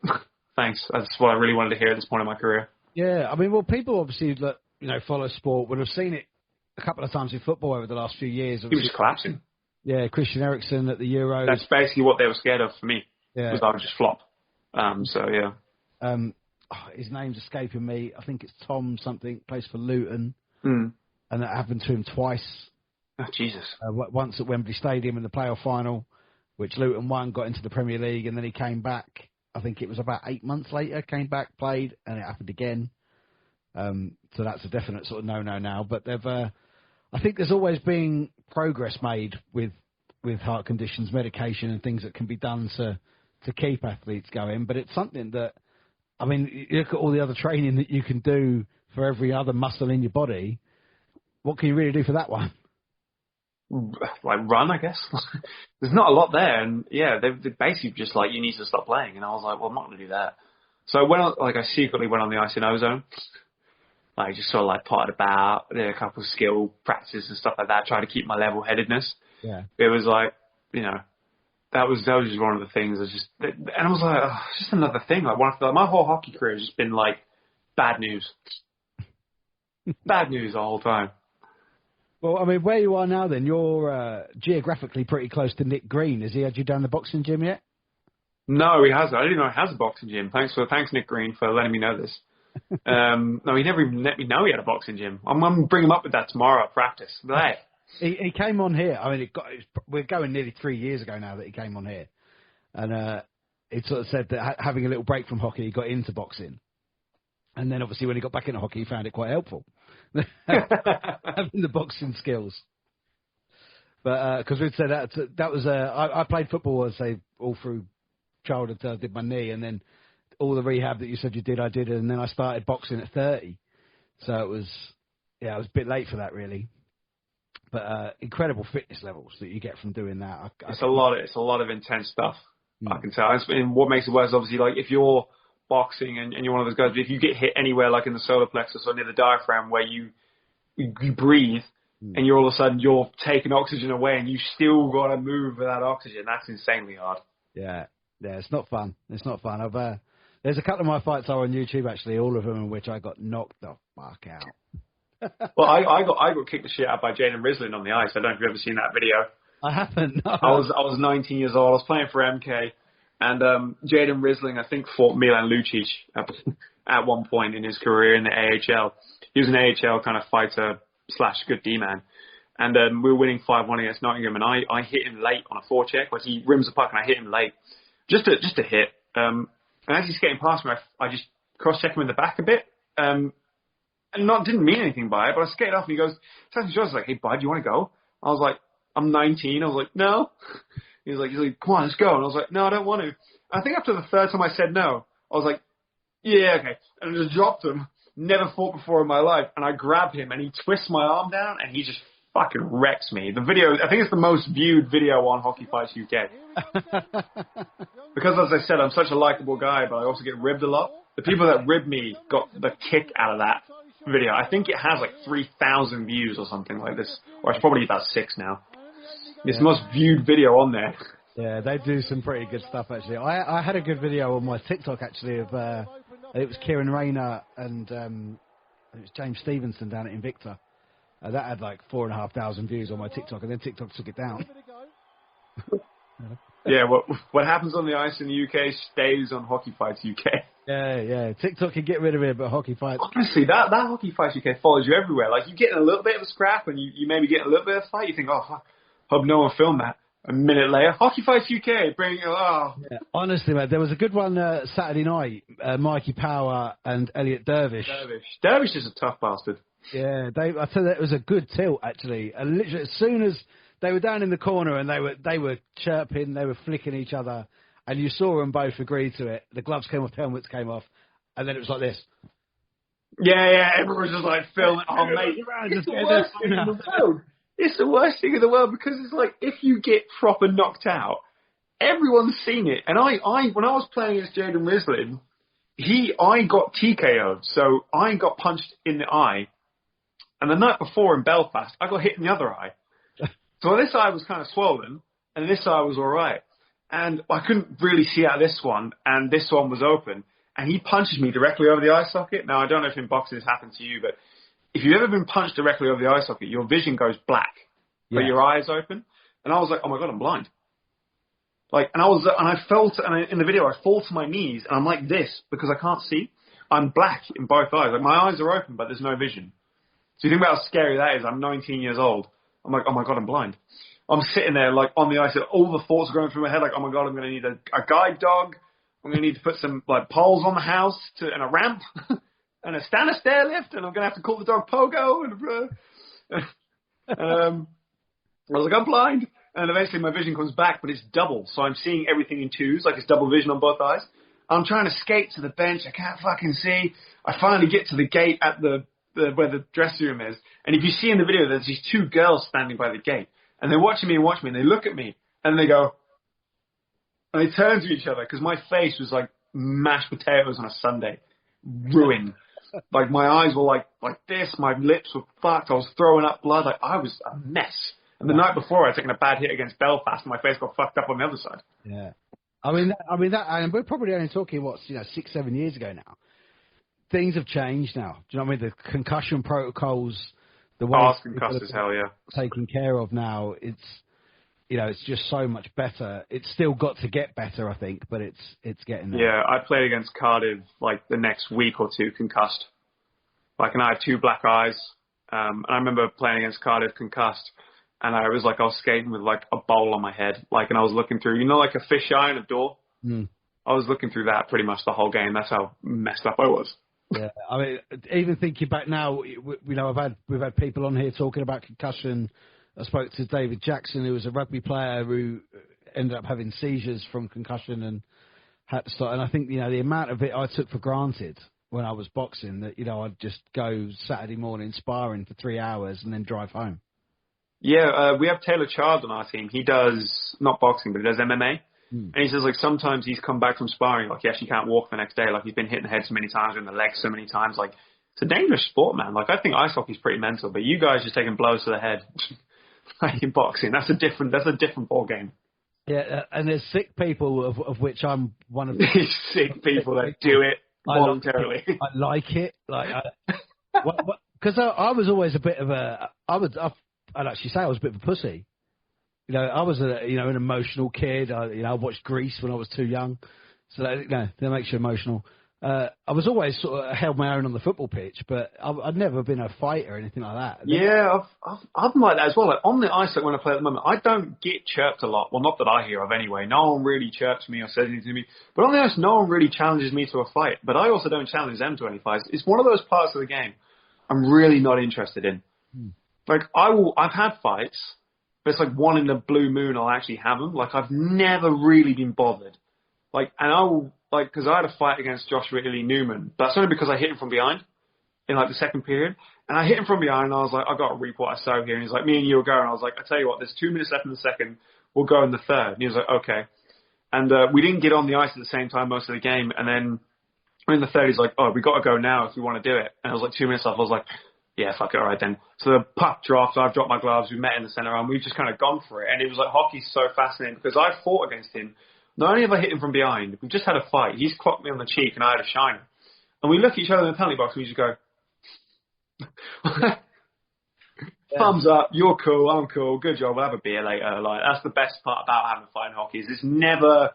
Thanks. That's what I really wanted to hear at this point in my career. Yeah, I mean, well, people obviously that follow sport would have seen it a couple of times in football over the last few years. He was just collapsing. Yeah, Christian Eriksen at the Euros. That's basically what they were scared of for me. Yeah. Was I would just flop. So yeah. His name's escaping me. I think it's Tom something. Plays for Luton, and that happened to him twice. Oh Jesus! Once at Wembley Stadium in the playoff final, which Luton won, got into the Premier League, and then he came back. I think it was about 8 months later. Came back, played, and it happened again. So that's a definite sort of no now. But I think there's always been progress made with heart conditions, medication, and things that can be done to keep athletes going. But it's something that, I mean, you look at all the other training that you can do for every other muscle in your body. What can you really do for that one? Like run, I guess. There's not a lot there, and yeah, they're basically just like, you need to stop playing. And I was like, well, I'm not going to do that. So I secretly went on the ice in ozone. Like, just sort of like potted about, did a couple of skill practices and stuff like that, trying to keep my level-headedness. Yeah. It was like, that was just one of the things. And I was like, oh, it's just another thing. Like, my whole hockey career has just been like bad news. Bad news the whole time. Well, I mean, where you are now then, you're geographically pretty close to Nick Green. Has he had you down the boxing gym yet? No, he hasn't. I didn't know he has a boxing gym. Thanks Nick Green for letting me know this. No, he never even let me know he had a boxing gym. I'm going to bring him up with that tomorrow at practice. But, hey. He came on here. I mean, we're going nearly 3 years ago now that he came on here. And he sort of said that having a little break from hockey, he got into boxing. And then obviously when he got back into hockey, he found it quite helpful. Having the boxing skills. But because we'd said that was I played football, I'd say, all through childhood. I did my knee, and then all the rehab that you said you did, I did, and then I started boxing at 30. So it was a bit late for that, really. But incredible fitness levels that you get from doing that. It's a lot of intense stuff. I can tell. And what makes it worse, obviously, like if you're boxing and you're one of those guys, if you get hit anywhere, like in the solar plexus or near the diaphragm, where you breathe, and you're all of a sudden you're taking oxygen away, and you still got to move without oxygen. That's insanely hard. Yeah, it's not fun. It's not fun. There's a couple of my fights are on YouTube, actually, all of them in which I got knocked the fuck out. Well, I got kicked the shit out by Jaden Rislin on the ice. I don't know if you've ever seen that video. I haven't. No. I was 19 years old. I was playing for MK, and Jaden Rislin, I think, fought Milan Lucic at one point in his career in the AHL. He was an AHL kind of fighter / good D-man. And we were winning 5-1 against Nottingham, and I hit him late on a forecheck. Like, he rims the puck, and I hit him late. Just a hit. And as he's getting past me, I just cross-check him in the back a bit. And didn't mean anything by it, but I skated off, and he goes, like, hey, bud, you want to go? I was like, I'm 19. I was like, no. He's like, come on, let's go. And I was like, no, I don't want to. I think after the third time I said no, I was like, yeah, okay. And I just dropped him. Never fought before in my life. And I grabbed him, and he twists my arm down, and he just fucking wrecks me. The video, I think it's the most viewed video on Hockey Fights UK. Because, as I said, I'm such a likable guy, but I also get ribbed a lot. The people that rib me got the kick out of that video. I think it has like 3,000 views or something like this. Or it's probably about 6 now. It's the most viewed video on there. Yeah, they do some pretty good stuff, actually. I had a good video on my TikTok, actually, of it was Kieran Rayner and it was James Stevenson down at Invicta. That had like 4,500 views on my TikTok, and then TikTok took it down. Yeah, what happens on the ice in the UK stays on Hockey Fights UK. Yeah. TikTok can get rid of it, but Hockey Fights... Honestly, that Hockey Fights UK follows you everywhere. Like, you get in a little bit of a scrap, and you maybe get a little bit of a fight, you think, oh, fuck, hope no one filmed that. A minute later, Hockey Fights UK, Yeah, honestly, man, there was a good one Saturday night, Mikey Power and Elliot Dervish. Dervish is a tough bastard. Yeah, I tell you, it was a good tilt, actually. And literally, as soon as they were down in the corner and they were chirping, they were flicking each other, and you saw them both agree to it. The gloves came off, the helmets came off, and then it was like this. Yeah, everyone was just like filming. Oh, mate, it's the worst thing in the world. It's the worst thing in the world because it's like if you get proper knocked out, everyone's seen it. And I when I was playing against Jaden Rislin, I got TKO'd, so I got punched in the eye. And the night before in Belfast, I got hit in the other eye. So this eye was kind of swollen, and this eye was all right. And I couldn't really see out this one, and this one was open. And he punches me directly over the eye socket. Now, I don't know if in boxing this happened to you, but if you've ever been punched directly over the eye socket, your vision goes black, but your eye is open. And I was like, oh my God, I'm blind. Like, and I fell in the video, I fall to my knees, and I'm like this because I can't see. I'm black in both eyes. Like, my eyes are open, but there's no vision. So you think about how scary that is. I'm 19 years old. I'm like, oh my God, I'm blind. I'm sitting there like on the ice. All the thoughts are going through my head. Like, oh my God, I'm going to need a guide dog. I'm going to need to put some like poles on the house and a ramp and a stair lift. And I'm going to have to call the dog Pogo. And I was like, I'm blind. And eventually my vision comes back, but it's double. So I'm seeing everything in twos. Like it's double vision on both eyes. I'm trying to skate to the bench. I can't fucking see. I finally get to the gate at where the dressing room is. And if you see in the video, there's these 2 girls standing by the gate. And they're watching me, and they look at me, and they go, and they turn to each other, because my face was like mashed potatoes on a Sunday. Ruined. Like, my eyes were like this, my lips were fucked, I was throwing up blood, like, I was a mess. And the night before, I'd taken a bad hit against Belfast, and my face got fucked up on the other side. Yeah. I mean, and we're probably only talking, 6-7 years ago now. Things have changed now. Do you know what I mean? The concussion protocols, the way concussed as hell, yeah. Taken care of now, it's just so much better. It's still got to get better, I think, but it's getting there. Yeah, I played against Cardiff like the next week or two concussed. Like, and I had 2 black eyes. And I remember playing against Cardiff concussed, and I was skating with like a bowl on my head, like, and I was looking through, like a fisheye in a door. Mm. I was looking through that pretty much the whole game. That's how messed up I was. Yeah, I mean, even thinking back now, we've had people on here talking about concussion. I spoke to David Jackson, who was a rugby player who ended up having seizures from concussion and had to start. And I think, the amount of it I took for granted when I was boxing, that, I'd just go Saturday morning sparring for 3 hours and then drive home. Yeah, we have Taylor Child on our team. He does, not boxing, but he does MMA. And he says, sometimes he's come back from sparring, he actually can't walk the next day. He's been hit in the head so many times, or in the legs so many times. It's a dangerous sport, man. I think ice hockey's pretty mental, but you guys just taking blows to the head in boxing. That's a different ball game. Yeah, and there's sick people of which I'm one of. These sick people that do it voluntarily. I like it. Like, because I was always a bit of a. I'd actually say I was a bit of a pussy. You know, I was an emotional kid. I watched Grease when I was too young, so that makes you emotional. I was always sort of held my own on the football pitch, but I'd never been a fighter or anything like that. Yeah, I've been like that as well. Like on the ice, like when I play at the moment, I don't get chirped a lot. Well, not that I hear of anyway. No one really chirps me or says anything to me. But on the ice, no one really challenges me to a fight. But I also don't challenge them to any fights. It's one of those parts of the game I'm really not interested in. Like I've had fights, but it's like one in the blue moon I'll actually have them. Like I've never really been bothered. Like, and I will, like, because I had a fight against Joshua Italy Newman, but that's only because I hit him from behind in like the second period. And I hit him from behind and I was like, I got to reap what I sow here. And he's like, me and you will go. And I was like, I tell you what, there's 2 minutes left in the second. We'll go in the third. And he was like, okay. And we didn't get on the ice at the same time most of the game. And then in the third, he's like, oh, we got to go now if we want to do it. And I was like, 2 minutes off. I was like, yeah, fuck it, all right then. So the puck dropped, I've dropped my gloves, we met in the centre, and we've just kind of gone for it. And it was like, hockey's so fascinating because I fought against him. Not only have I hit him from behind, we've just had a fight. He's clocked me on the cheek and I had a shiner. And we look at each other in the penalty box and we just go, thumbs up, you're cool, I'm cool, good job, we'll have a beer later. Like, that's the best part about having a fight in hockey is it's never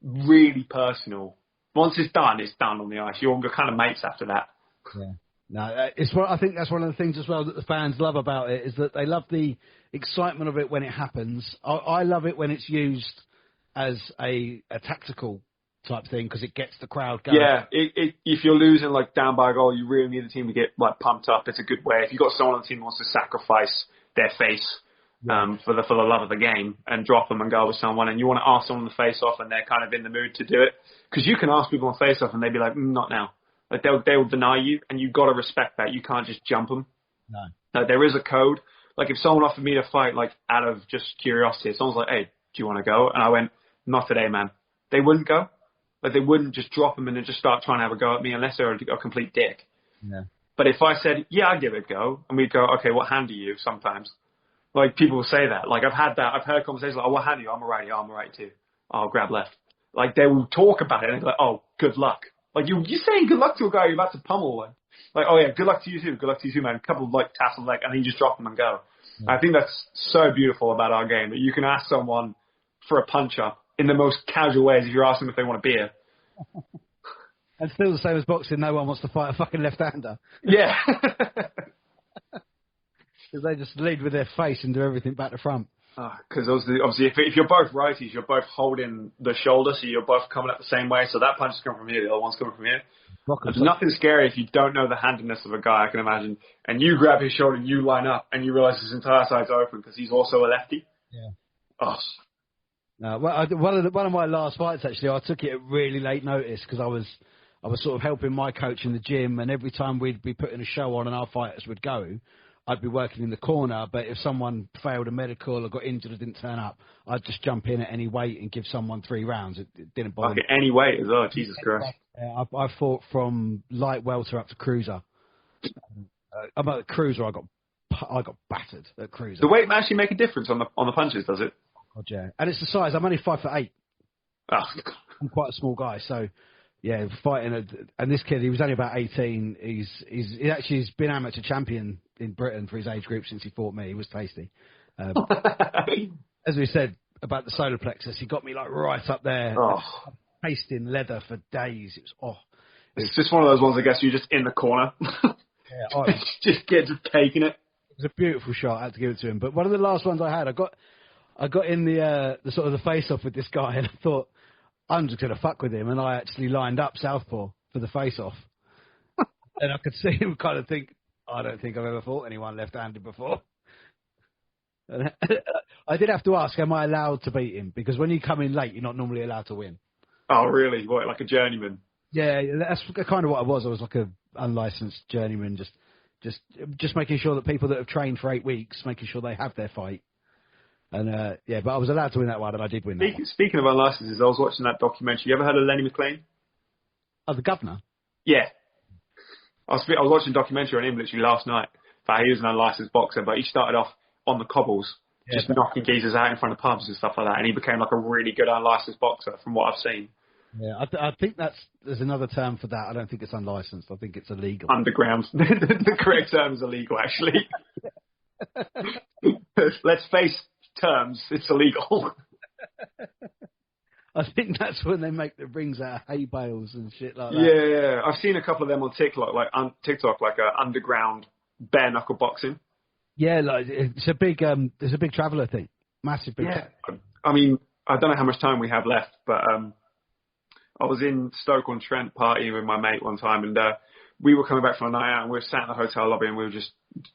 really personal. Once it's done on the ice. You're kind of mates after that. Yeah. No, I think that's one of the things as well that the fans love about it is that they love the excitement of it when it happens. I love it when it's used as a tactical type thing because it gets the crowd going. Yeah, if you're losing like down by a goal, you really need the team to get like pumped up. It's a good way. If you've got someone on the team who wants to sacrifice their face for the love of the game and drop them and go with someone, and you want to ask someone to face off and they're kind of in the mood to do it, because you can ask people on face off and they'd be like, not now. Like they'll deny you, and you've got to respect that. You can't just jump them. No. There is a code. Like if someone offered me to fight, like out of just curiosity, if someone's like, "Hey, do you want to go?" and I went, "Not today, man." They wouldn't go. Like they wouldn't just drop them and then just start trying to have a go at me unless they're a complete dick. Yeah. But if I said, "Yeah, I'll give it a go," and we'd go, "Okay, what hand are you?" Sometimes, like people will say that. Like I've had that. I've heard conversations like, "Oh, what hand are you?" "I'm a righty." "Oh, I'm a righty too." "I'll grab left." Like they will talk about it and they're like, "Oh, good luck." Like, you're saying good luck to a guy you're about to pummel. Like, oh, yeah, good luck to you too. Good luck to you too, man. A couple of, like, tassels, like, and then you just drop them and go. Yeah. I think that's so beautiful about our game, that you can ask someone for a punch-up in the most casual ways if you're asking them if they want a beer. And still the same as boxing, no one wants to fight a fucking left-hander. Yeah. Because they just lead with their face and do everything back to front. Because obviously if you're both righties, you're both holding the shoulder, so you're both coming up the same way. So that punch is coming from here, the other one's coming from here. There's nothing scary if you don't know the handedness of a guy, I can imagine. And you grab his shoulder and you line up and you realise his entire side's open because he's also a lefty. Yeah. Oh. No, one of my last fights, actually, I took it at really late notice because I was sort of helping my coach in the gym, and every time we'd be putting a show on and our fighters would go, I'd be working in the corner, but if someone failed a medical or got injured or didn't turn up, I'd just jump in at any weight and give someone 3 rounds. It didn't bother me. Any weight as well, Jesus Christ. I fought from light welter up to cruiser. About cruiser, I got battered at cruiser. The weight actually make a difference on the punches, does it? God, yeah. And it's the size. I'm only 5'8". Oh. I'm quite a small guy, so yeah, fighting. And this kid, he was only about 18. He's been amateur champion in Britain for his age group since he fought me. He was tasty. As we said about the solar plexus, he got me like right up there, tasting leather for days. It's just one of those ones. I guess you're just in the corner, just taking it. It was a beautiful shot. I had to give it to him. But one of the last ones I had, I got in the sort of the face off with this guy, and I thought, I'm just going to fuck with him, and I actually lined up southpaw for the face-off. And I could see him kind of think, I don't think I've ever fought anyone left-handed before. And I did have to ask, am I allowed to beat him? Because when you come in late, you're not normally allowed to win. Oh, really? What, like a journeyman? Yeah, that's kind of what I was. I was like a unlicensed journeyman, just making sure that people that have trained for 8 weeks, making sure they have their fight. And but I was allowed to win that one, and I did win that one. Speaking of unlicenses, I was watching that documentary. You ever heard of Lenny McLean? Oh, the governor? Yeah. I was watching a documentary on him literally last night. He was an unlicensed boxer, but he started off on the cobbles just knocking geezers out in front of pubs and stuff like that. And he became like a really good unlicensed boxer from what I've seen. Yeah, I think there's another term for that. I don't think it's unlicensed. I think it's illegal. Underground. The correct term is illegal, actually. Let's face terms. It's illegal. I think that's when they make the rings out of hay bales and shit like that. Yeah. I've seen a couple of them on TikTok, like underground bare knuckle boxing. Yeah, like it's a big traveller thing, massive big. Yeah. I mean, I don't know how much time we have left, but I was in Stoke-on-Trent partying with my mate one time, and we were coming back from a night out, and we were sat in the hotel lobby, and we were just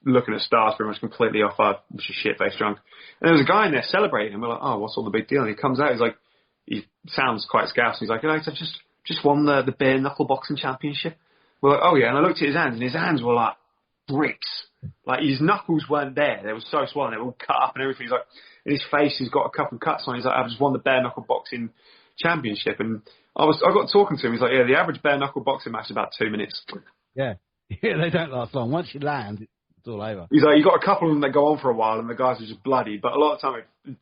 looking at stars, pretty much completely off our shit-faced drunk. And there was a guy in there celebrating, and we're like, oh, what's all the big deal? And he comes out, he's like, he sounds quite scouse, he's like, I just won the bare knuckle boxing championship. We're like, oh yeah, and I looked at his hands, and his hands were like bricks. Like his knuckles weren't there; they were so swollen, they were all cut up and everything. He's like, in his face, he's got a couple of cuts on. He's like, I've just won the bare knuckle boxing championship, and I got talking to him. He's like, yeah, the average bare knuckle boxing match is about 2 minutes. Yeah, they don't last long. Once you land, it's all over. He's like, you got a couple of them that go on for a while, and the guys are just bloody. But a lot of the time, it's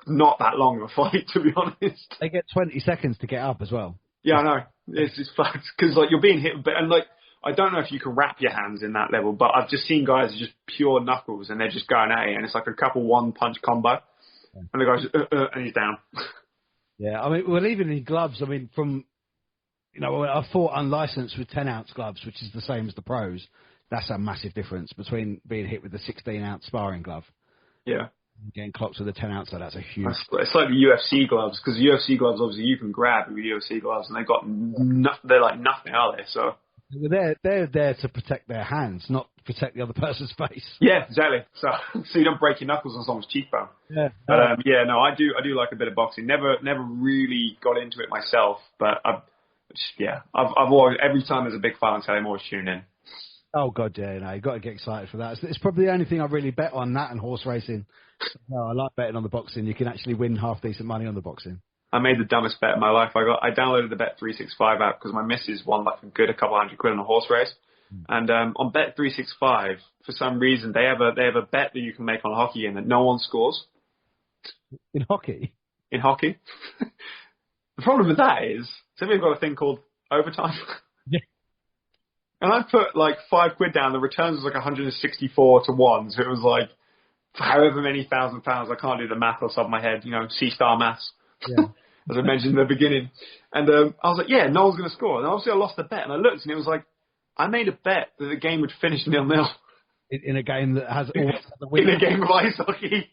not that long of a fight, to be honest. They get 20 seconds to get up as well. Yeah, I know. It's just fucked because like you're being hit, and like I don't know if you can wrap your hands in that level, but I've just seen guys just pure knuckles, and they're just going at it, and it's like a couple one-punch combo, and the guy's and he's down. Yeah, I mean, well, even in gloves, I mean, I fought unlicensed with 10-ounce gloves, which is the same as the pros. That's a massive difference between being hit with the 16-ounce sparring glove. Yeah. Getting clocked with a 10-ounce, so that's a huge... It's like the UFC gloves, because the UFC gloves, obviously, you can grab with UFC gloves, and they're like nothing, are they? So... They're there to protect their hands, not protect the other person's face. Yeah, exactly. So you don't break your knuckles on someone's cheekbone. Yeah. But I do like a bit of boxing. Never really got into it myself, but I've always, every time there's a big fight on telly, I'm always tuning in. Oh God, yeah, you got to get excited for that. It's probably the only thing I really bet on, that and horse racing. No, I like betting on the boxing. You can actually win half decent money on the boxing. I made the dumbest bet of my life. I downloaded the Bet365 app because my missus won like a couple $100 on a horse race. And on Bet365, for some reason, they have a bet that you can make on a hockey game that no one scores. In hockey? In hockey. The problem with that is, so we've got a thing called overtime. Yeah. And I put like £5 down. The returns was like 164 to 1. So it was like however many £1,000. I can't do the math off the top of my head. C-star maths. Yeah. As I mentioned in the beginning. And I was like, yeah, no one's going to score. And obviously I lost the bet. And I looked and it was like, I made a bet that the game would finish 0-0. In a game that has all the winner. In a game of ice hockey.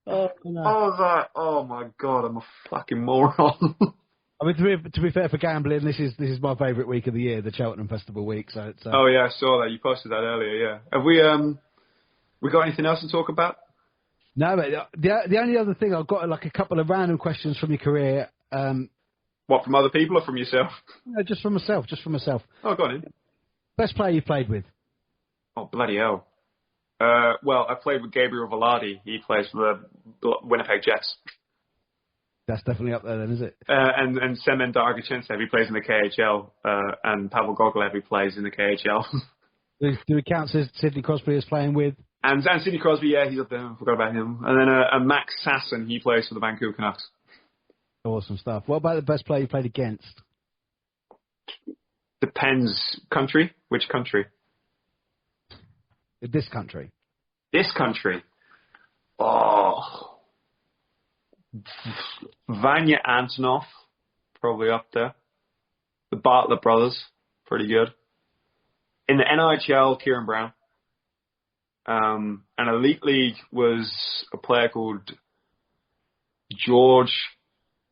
Oh, no. I was like, oh my God, I'm a fucking moron. I mean, to be fair for gambling, this is my favourite week of the year, the Cheltenham Festival week. So it's, oh yeah, I saw that. You posted that earlier, yeah. Have we got anything else to talk about? No, but the only other thing, I've got like a couple of random questions from your career. What, from other people or from yourself? No, just from myself. Oh, go on in. Best player you played with? Oh, bloody hell. Well, I played with Gabriel Velarde. He plays for the Winnipeg Jets. That's definitely up there then, is it? And Semen Dargachensev, he plays in the KHL. And Pavel Gogolev, he plays in the KHL. Do it count as Sidney Crosby is playing with? And Sidney Crosby, yeah, he's up there. I forgot about him. And then Max Sasson, he plays for the Vancouver Canucks. Awesome stuff. What about the best player you played against? Depends. Country? Which country? This country. This country? Oh. Vanya Antonov, probably up there. The Bartlett brothers, pretty good. In the NIHL, Kieran Brown. And Elite League was a player called George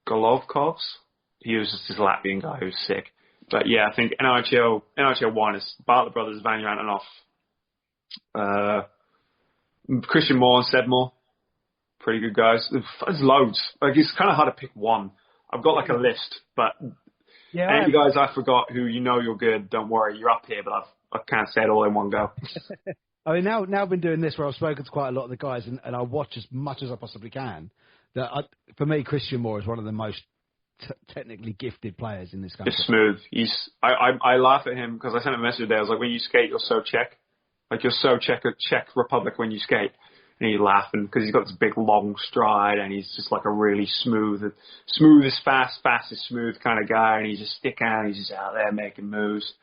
Golovkovs. He was just this Latvian guy who was sick. But yeah, I think NIHL 1 is Bartlett brothers, Vanya Antonov, Christian Moore and Sedmore. Pretty good guys. There's loads. Like, it's kind of hard to pick one. I've got like a list, but any guys I forgot who you're good, don't worry, you're up here, but I can't say it all in one go. I mean, now I've been doing this where I've spoken to quite a lot of the guys and I watch as much as I possibly can. For me, Christian Moore is one of the most technically gifted players in this country. Just smooth. I laugh at him because I sent him a message today. I was like, when you skate, you're so Czech. Like, you're so Czech Republic when you skate. And he's laughing because he's got this big long stride, and he's just like a really smooth is fast is smooth kind of guy, and he's just sticking out, he's just out there making moves.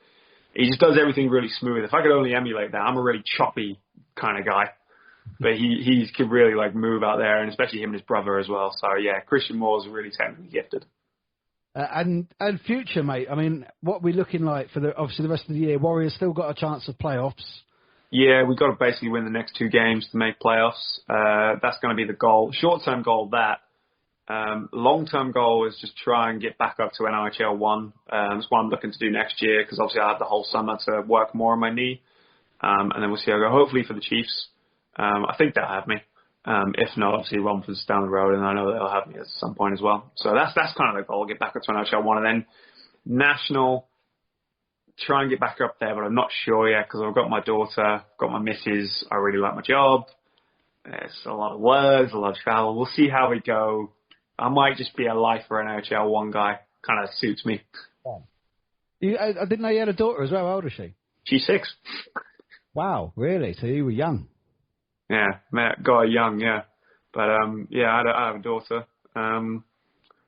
He just does everything really smooth. If I could only emulate that, I'm a really choppy kind of guy. But he can really like move out there, and especially him and his brother as well. So yeah, Christian Moore's really technically gifted. And future, mate. I mean, what are we looking like for obviously the rest of the year? Warriors still got a chance of playoffs. Yeah, we've got to basically win the next 2 games to make playoffs. That's going to be the goal. Short-term goal, that. Long-term goal is just try and get back up to NHL 1. That's what I'm looking to do next year, because obviously I have the whole summer to work more on my knee. And then we'll see how I go. Hopefully for the Chiefs. I think they'll have me. If not, obviously Romford's down the road, and I know they'll have me at some point as well. So that's kind of the goal, get back up to NHL 1. And then national, try and get back up there, but I'm not sure yet, because I've got my daughter, got my missus. I really like my job. It's a lot of words, a lot of travel. We'll see how we go. I might just be a lifer NHL 1 guy. Kind of suits me. I didn't know you had a daughter as well. How old is she? She's 6. Wow, really? So you were young. Yeah, got her young, yeah. But, yeah, I have a daughter.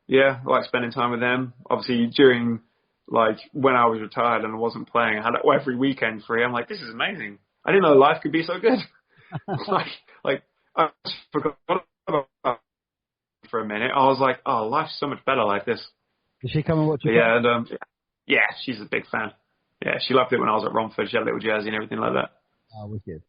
Yeah, I like spending time with them. Obviously, during, like, when I was retired and I wasn't playing, I had every weekend free. I'm like, this is amazing. I didn't know life could be so good. like, I just forgot about it for a minute. I was like, oh, life's so much better like this. Did she come and watch you? Yeah, and, yeah, she's a big fan. Yeah, she loved it when I was at Romford. She had a little jersey and everything like that. Oh, wicked.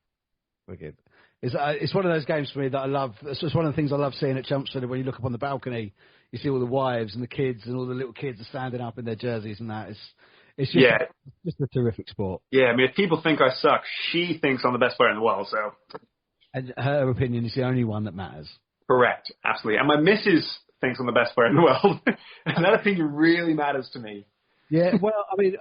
It's one of those games for me that I love. It's just one of the things I love seeing at Chelmsford. When you look up on the balcony, you see all the wives and the kids, and all the little kids are standing up in their jerseys and that. It's just a terrific sport. Yeah, I mean, if people think I suck, she thinks I'm the best player in the world. So, and her opinion is the only one that matters. Correct, absolutely. And my missus thinks I'm the best player in the world, and that opinion really matters to me. Yeah, well, I mean,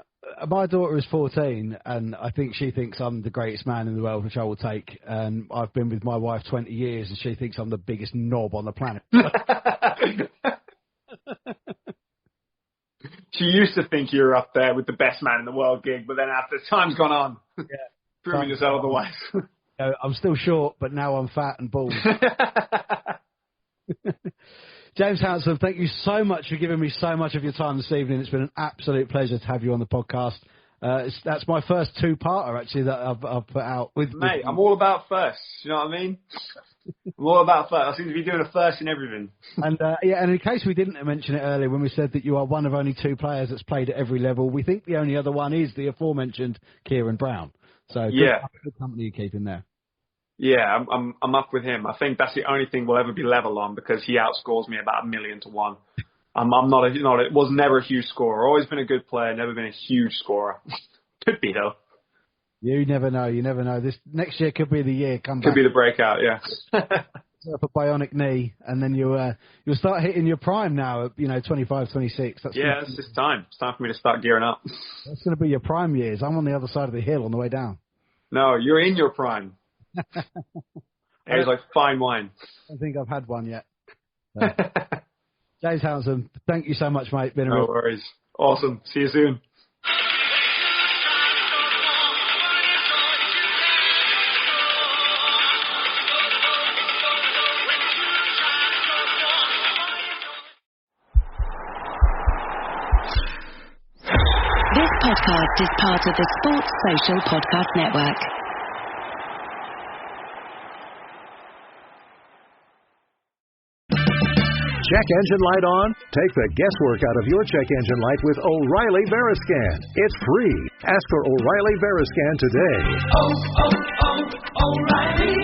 my daughter is 14, and I think she thinks I'm the greatest man in the world, which I will take. And I've been with my wife 20 years, and she thinks I'm the biggest knob on the planet. She used to think you were up there with the best man in the world gig, but then after time's gone on, proving yourself otherwise. I'm still short, but now I'm fat and bald. James Hounsome, thank you so much for giving me so much of your time this evening. It's been an absolute pleasure to have you on the podcast. That's my first 2-parter, actually, that I've put out. Mate, I'm all about firsts. You know what I mean? I'm all about first. I seem to be doing a first in everything. And and in case we didn't mention it earlier, when we said that you are one of only 2 players that's played at every level, we think the only other one is the aforementioned Kieran Brown. So good company you keep in there. Yeah, I'm up with him. I think that's the only thing we'll ever be level on, because he outscores me about 1,000,000 to 1. It was never a huge scorer. Always been a good player, never been a huge scorer. Could be though. You never know. This next year could be the year. Could be the breakout. Yeah. Up a bionic knee, and then you'll start hitting your prime now. 25, 26. It's just time. It's time for me to start gearing up. That's going to be your prime years. I'm on the other side of the hill on the way down. No, you're in your prime. It's like fine wine. I don't think I've had one yet. James Hounsome, thank you so much, mate. No worries. Awesome. See you soon. This podcast is part of the Sports Social Podcast Network. Check engine light on? Take the guesswork out of your check engine light with O'Reilly Veriscan. It's free. Ask for O'Reilly Veriscan today. O'Reilly.